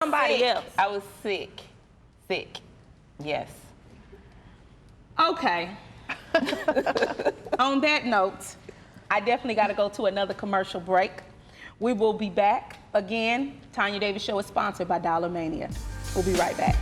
Somebody else. I was sick. Sick. Yes. Okay. On that note, I definitely got to go to another commercial break. We will be back again. Tonya Davis Show is sponsored by Dollar Mania. We'll be right back.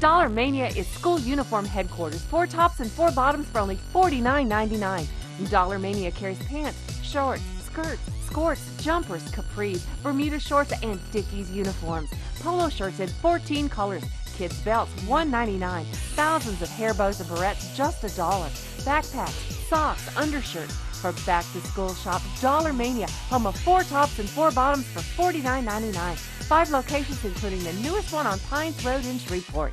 Dollar Mania is school uniform headquarters. 4 tops and 4 bottoms for only $49.99. Dollar Mania carries pants, shorts, skirts, skirts, jumpers, capris, Bermuda shorts, and Dickies uniforms. Polo shirts in 14 colors. Kids belts, $1.99. Thousands of hair bows and barrettes, just $1. Backpacks, socks, undershirts. For back-to-school shop, Dollar Mania, home of 4 tops and 4 bottoms for $49.99. 5 locations, including the newest one on Pines Road in Shreveport.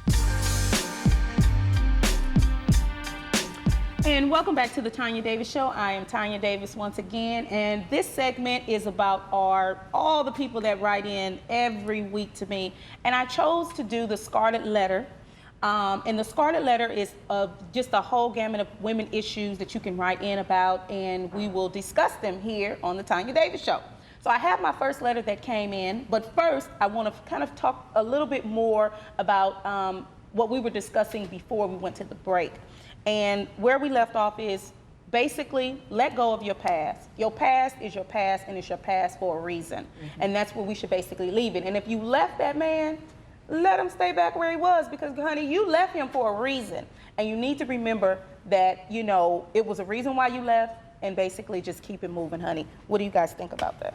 And welcome back to the Tonya Davis Show. I am Tonya Davis once again, and this segment is about all the people that write in every week to me. And I chose to do the Scarlet Letter. And the Scarlet Letter is just a whole gamut of women issues that you can write in about, and we will discuss them here on the Tonya Davis Show. So I have my first letter that came in, but first I want to kind of talk a little bit more about what we were discussing before we went to the break. And where we left off is basically let go of your past. Your past is your past, and it's your past for a reason. Mm-hmm. And that's where we should basically leave it. And if you left that man, let him stay back where he was, because, honey, you left him for a reason. And you need to remember that, you know, it was a reason why you left, and basically just keep it moving, honey. What do you guys think about that?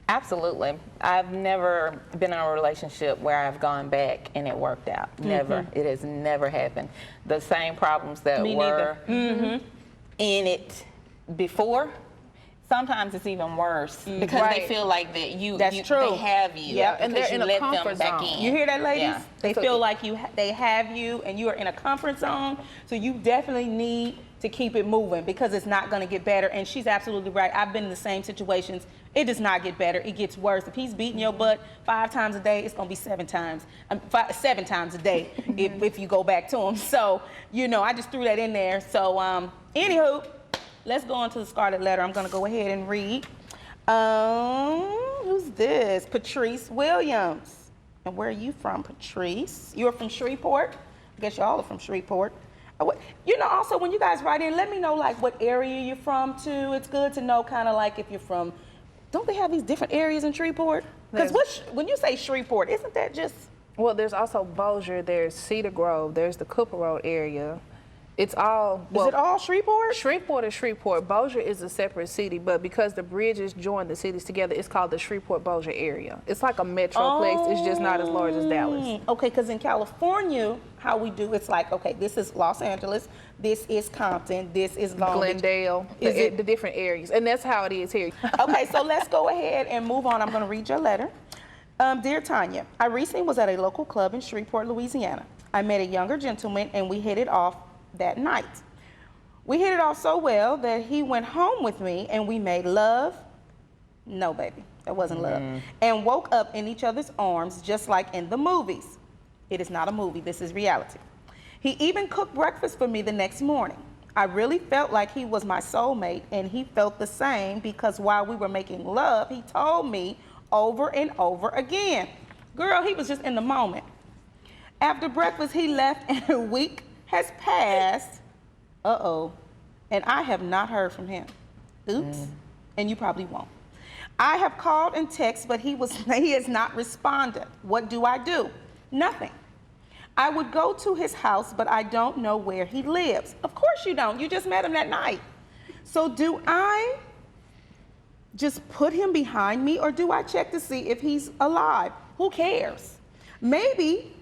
Absolutely. I've never been in a relationship where I've gone back and it worked out. Never. Mm-hmm. It has never happened. The same problems that were in it before, sometimes it's even worse because they feel like that they have you. Yeah, and they're in a comfort zone. You hear that, ladies? Yeah. They feel like they have you, and you are in a comfort zone. So you definitely need to keep it moving, because it's not going to get better. And she's absolutely right. I've been in the same situations. It does not get better. It gets worse. If he's beating your butt 5 times a day, it's going to be 7 times. 7 times a day if you go back to him. So, you know, I just threw that in there. So, anywho, let's go on to the Scarlet Letter. I'm going to go ahead and read. Who's this? Patrice Williams. And where are you from, Patrice? You're from Shreveport? I guess y'all are from Shreveport. You know, also, when you guys write in, let me know, like, what area you're from, too. It's good to know, kind of like, if you're from, don't they have these different areas in Shreveport? Because when you say Shreveport, isn't that just... Well, there's also Bossier, there's Cedar Grove, there's the Cooper Road area. It's all... Is it all Shreveport? Shreveport is Shreveport. Bossier is a separate city, but because the bridges join the cities together, it's called the Shreveport-Bossier area. It's like a metroplex. It's just not as large as Dallas. Okay, because in California, how we do, it's like, okay, this is Los Angeles, this is Compton, this is Long Beach. Glendale, the different areas. And that's how it is here. Okay, so let's go ahead and move on. I'm going to read your letter. Dear Tonya, I recently was at a local club in Shreveport, Louisiana. I met a younger gentleman, and we hit it off that night. We hit it off so well that he went home with me, and we made love. No, baby, that wasn't love. And woke up in each other's arms, just like in the movies. It is not a movie, this is reality. He even cooked breakfast for me the next morning. I really felt like he was my soulmate, and he felt the same, because while we were making love, he told me over and over again. Girl, he was just in the moment. After breakfast, he left, and a week has passed, and I have not heard from him. Oops, and you probably won't. I have called and texted, but he has not responded. What do I do? Nothing. I would go to his house, but I don't know where he lives. Of course you don't. You just met him that night. So do I just put him behind me, or do I check to see if he's alive? Who cares? Maybe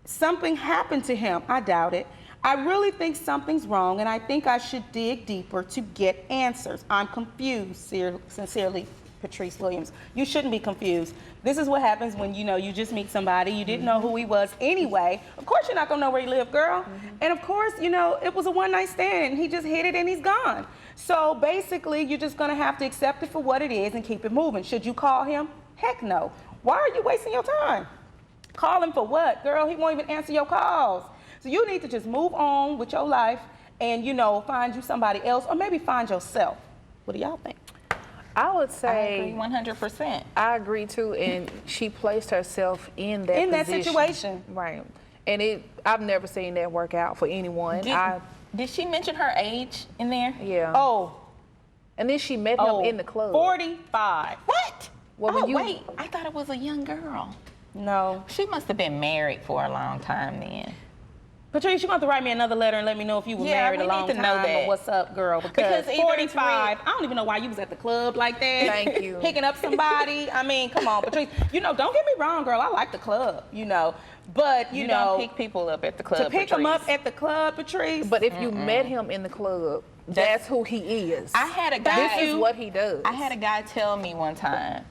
something happened to him. I doubt it. I really think something's wrong, and I think I should dig deeper to get answers. I'm confused. Sincerely, Patrice Williams. You shouldn't be confused. This is what happens when, you know, you just meet somebody, you didn't know who he was anyway. Of course you're not gonna know where he lived, girl. And of course, you know, it was a one-night stand, and he just hit it and he's gone. So basically, you're just gonna have to accept it for what it is and keep it moving. Should you call him? Heck no. Why are you wasting your time? Call him for what? Girl, he won't even answer your calls. So you need to just move on with your life and, you know, find you somebody else, or maybe find yourself. What do y'all think? I would I say agree 100%. I agree too, and she placed herself in that that position. situation. Right. And I've never seen that work out for anyone. Did she mention her age in there? Yeah. Oh, And then she met him in the club. 45. What? Well, oh, when you- wait. I thought it was a young girl. No. She must have been married for a long time then. Patrice, you're going to have to write me another letter and let me know if you were Yeah, married we a long need to time know that. or what's up, girl. Because Because either it's 45, I don't even know why you was at the club like that. Thank you. Picking up somebody. I mean, come on, Patrice. You know, don't get me wrong, girl. I like the club, you know. But, you know, don't pick people up at the club. to pick them up Patrice. at the club, Patrice. But if you met him in the club, that's who he is. I had a guy. This is what he does. I had a guy tell me one time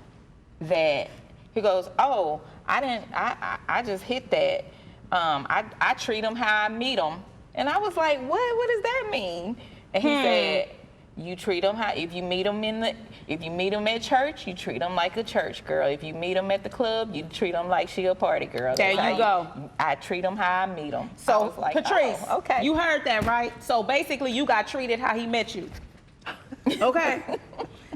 that he goes, "Oh, I just hit that. I treat them how I meet them." And I was like, "What? What does that mean?" And he said, "You treat them how if you meet them at church, you treat them like a church girl. If you meet them at the club, you treat them like she a party girl. There That's you how go. I treat them how I meet them." I So, was like, Patrice, "Oh, okay. you heard that, right? So basically, you got treated how he met you. Okay?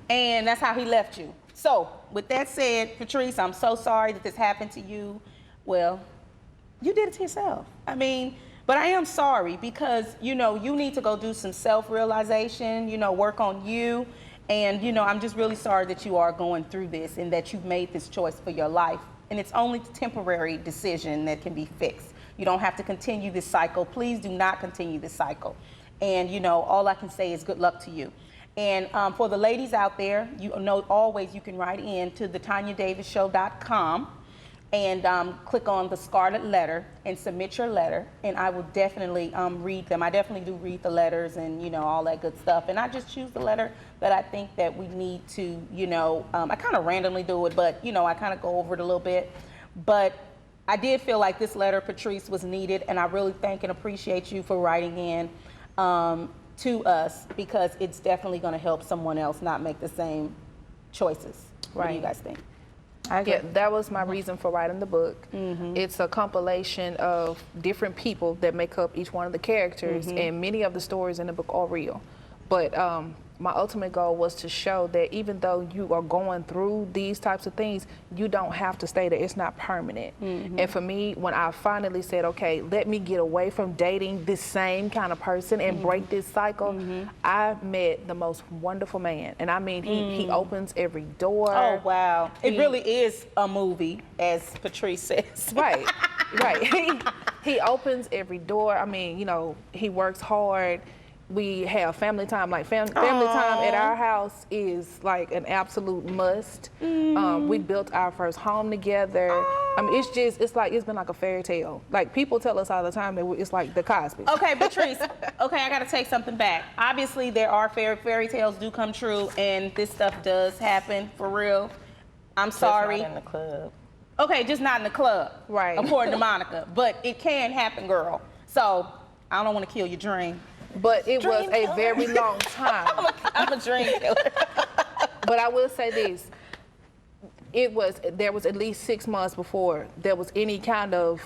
And that's how he left you. So, with that said, Patrice, I'm so sorry that this happened to you. Well, you did it to yourself. I mean, but I am sorry because, you know, you need to go do some self-realization, you know, work on you. And, you know, I'm just really sorry that you are going through this and that you've made this choice for your life. And it's only a temporary decision that can be fixed. You don't have to continue this cycle. Please do not continue this cycle. And, you know, all I can say is good luck to you. And for the ladies out there, you know, always you can write in to the TonyaDavisShow.com and click on the Scarlet Letter and submit your letter. And I will definitely read them. I definitely do read the letters and, you know, all that good stuff. And I just choose the letter that I think that we need to, you know, I kind of randomly do it, but, you know, I kind of go over it a little bit. But I did feel like this letter, Patrice, was needed. And I really thank and appreciate you for writing in to us because it's definitely going to help someone else not make the same choices. What do you guys think? Yeah, that was my reason for writing the book. It's a compilation of different people that make up each one of the characters, and many of the stories in the book are real. But my ultimate goal was to show that even though you are going through these types of things, you don't have to stay there. It's not permanent. And for me, when I finally said, okay, let me get away from dating this same kind of person and break this cycle, I met the most wonderful man. And I mean, he opens every door. Oh, wow. It really is a movie, as Patrice says. Right, right. He opens every door. I mean, you know, he works hard. We have family time. Like family time at our house is like an absolute must. We built our first home together. I mean, it's been like a fairy tale. Like people tell us all the time that it's like the Cosby. Okay, Patrice. Okay, I got to take something back. Obviously, there are fairy tales do come true, and this stuff does happen for real. I'm sorry. Just not in the club. Okay, just not in the club. Right. According to Monica, but it can happen, girl. So I don't want to kill your dream. But it was a very long time. I'm a dream killer. But I will say this. There was at least 6 months before there was any kind of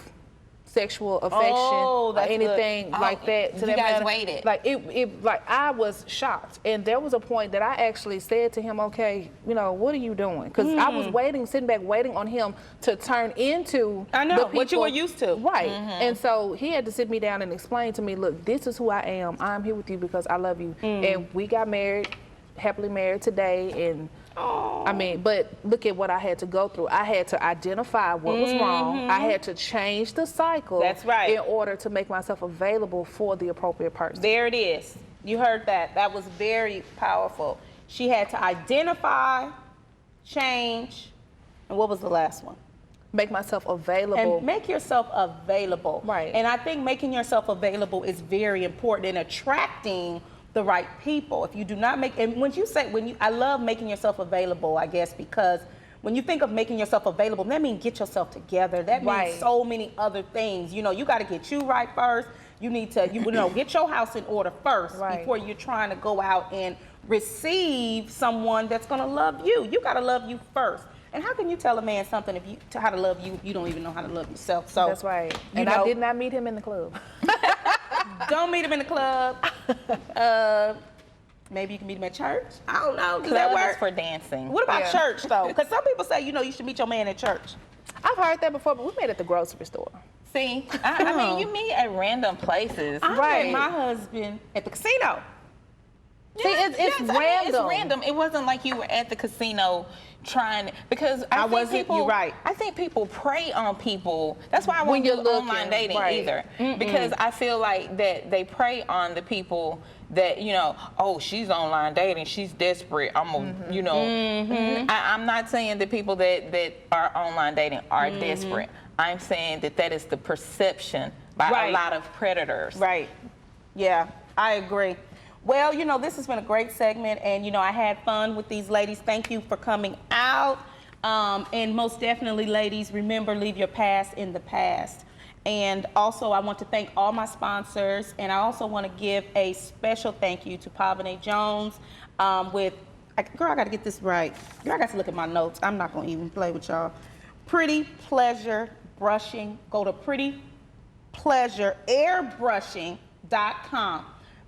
sexual affection or that's anything good. like that. You guys waited. Like I was shocked. And there was a point that I actually said to him, okay, you know, what are you doing? Because I was sitting back waiting on him to turn into what you were used to. Right. And so he had to sit me down and explain to me, look, this is who I am. I'm here with you because I love you. And we got married, happily married today. And I mean, but look at what I had to go through. I had to identify what was wrong. I had to change the cycle. That's right. In order to make myself available for the appropriate person. There it is. You heard that. That was very powerful. She had to identify, change, and what was the last one? Make myself available. And make yourself available. Right. And I think making yourself available is very important in attracting the right people. If you do not make, and I love making yourself available, I guess, because when you think of making yourself available, that means get yourself together. That means so many other things. You know, you got to get you right first. You need to, get your house in order first before you're trying to go out and receive someone that's going to love you. You got to love you first. And how can you tell a man something how to love you, you don't even know how to love yourself? So that's right. And I did not meet him in the club. Don't meet him in the club. Maybe you can meet them at church. I don't know. Does that Club work? is for dancing. What about Yeah. church, though? Because some people say, you should meet your man at church. I've heard that before, but we met at the grocery store. See, I mean, you meet at random places. I Right. met my husband at the casino. See, it's Yes, I mean, random. it's random. It wasn't like you were at the casino trying, because I think wasn't, people, you're right. I think people prey on people. That's why I When won't do you're looking, online dating right. either. Because I feel like that they prey on the people that, oh, she's online dating, she's desperate. I'm I'm not saying that people that are online dating are desperate. I'm saying that is the perception by Right. a lot of predators. Right. Yeah, I agree. Well, this has been a great segment, and, I had fun with these ladies. Thank you for coming out. And most definitely, ladies, remember, leave your past in the past. And also, I want to thank all my sponsors, and I also want to give a special thank you to Pavane Jones girl, I got to get this right. Girl, I got to look at my notes. I'm not going to even play with y'all. Pretty Pleasure Brushing. Go to prettypleasureairbrushing.com.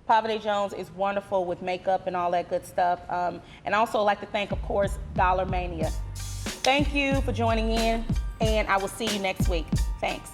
Pavane Jones is wonderful with makeup and all that good stuff. And I also like to thank, of course, Dollar Mania. Thank you for joining in, and I will see you next week. Thanks.